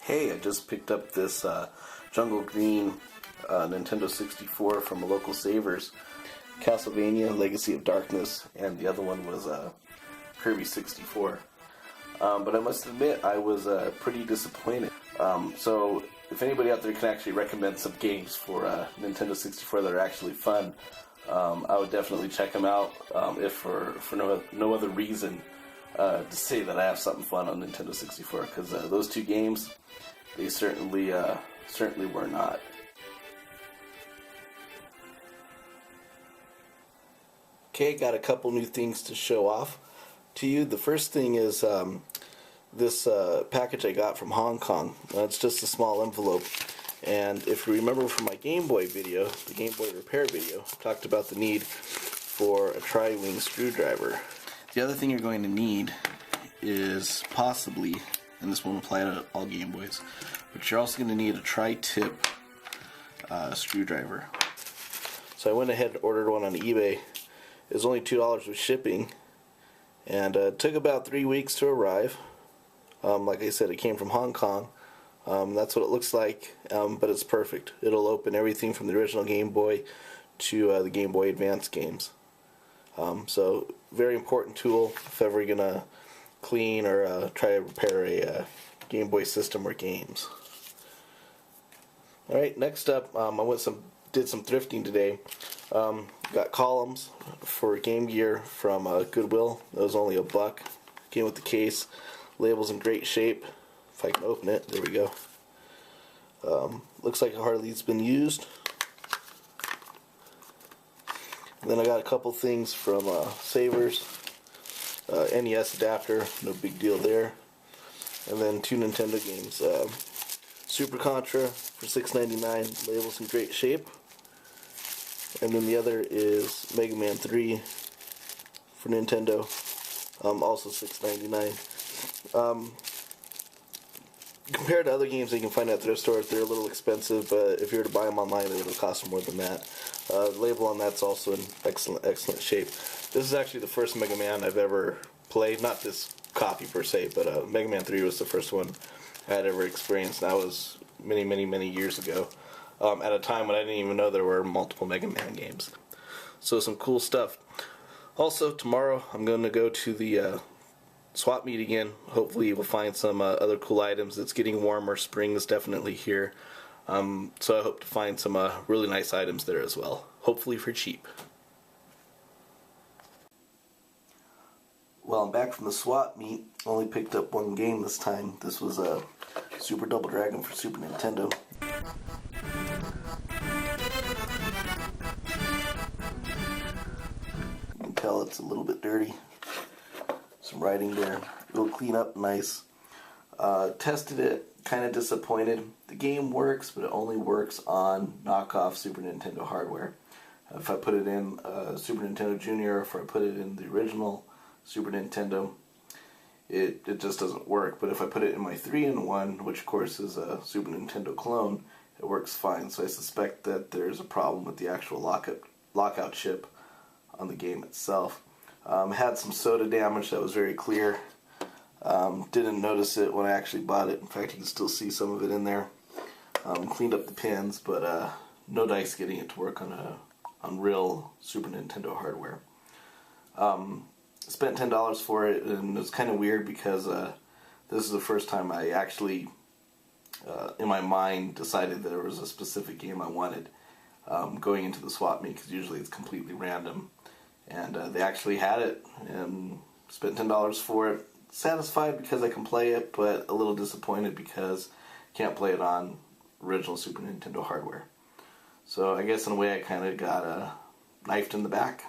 Hey, I just picked up this Jungle Green Nintendo 64 from a local Savers. Castlevania, Legacy of Darkness, and the other one was Kirby 64. But I must admit, I was pretty disappointed. So, if anybody out there can actually recommend some games for Nintendo 64 that are actually fun, I would definitely check them out, if for no other reason to say that I have something fun on Nintendo 64, because those two games, they certainly were not. Okay, got a couple new things to show off to you. The first thing is this package I got from Hong Kong. It's just a small envelope. And if you remember from my Game Boy video, the Game Boy repair video, I talked about the need for a tri-wing screwdriver. The other thing you're going to need is possibly, and this won't apply to all Game Boys, but you're also going to need a tri-tip screwdriver. So I went ahead and ordered one on eBay. It was only $2 with shipping, and it took about 3 weeks to arrive. Like I said, it came from Hong Kong. That's what it looks like, but it's perfect. It'll open everything from the original Game Boy to the Game Boy Advance games. So, very important tool if ever you're going to clean or try to repair a Game Boy system or games. Alright, next up, I did some thrifting today. Got columns for Game Gear from Goodwill. That was only $1. Came with the case. Label's in great shape. If I can open it, there we go. Looks like it hardly has been used. And then I got a couple things from Savers. NES adapter, no big deal there. And then 2 Nintendo games. Super Contra for $6.99. Label's in great shape. And then the other is Mega Man 3 for Nintendo, also $6.99. Compared to other games that you can find at thrift stores, they're a little expensive, but if you were to buy them online, it would cost more than that. The label on that's also in excellent shape. This is actually the first Mega Man I've ever played, not this copy per se, but Mega Man 3 was the first one I had ever experienced. That was many years ago. At a time when I didn't even know there were multiple Mega Man games. So some cool stuff. Also, tomorrow I'm going to go to the Swapmeet again. Hopefully we'll find some other cool items. It's getting warmer. Spring is definitely here. So I hope to find some really nice items there as well. Hopefully for cheap. Well, I'm back from the Swapmeet. Only picked up one game this time. This was a Super Double Dragon for Super Nintendo. You can tell it's a little bit dirty. Some writing there. It'll clean up nice. Tested it, kind of disappointed. The game works, but it only works on knockoff Super Nintendo hardware. If I put it in Super Nintendo Junior, or if I put it in the original Super Nintendo, it just doesn't work. But if I put it in my 3-in-1, which of course is a Super Nintendo clone, it works fine. So I suspect that there's a problem with the actual lockout chip on the game itself. Had some soda damage that was very clear. Didn't notice it when I actually bought it. In fact, you can still see some of it in there. Cleaned up the pins, but no dice getting it to work on real Super Nintendo hardware. Spent $10 for it, and it was kind of weird because this is the first time I actually, in my mind, decided that there was a specific game I wanted going into the Swapmeet, because usually it's completely random. And they actually had it, and spent $10 for it. Satisfied because I can play it, but a little disappointed because I can't play it on original Super Nintendo hardware. So I guess in a way I kind of got knifed in the back.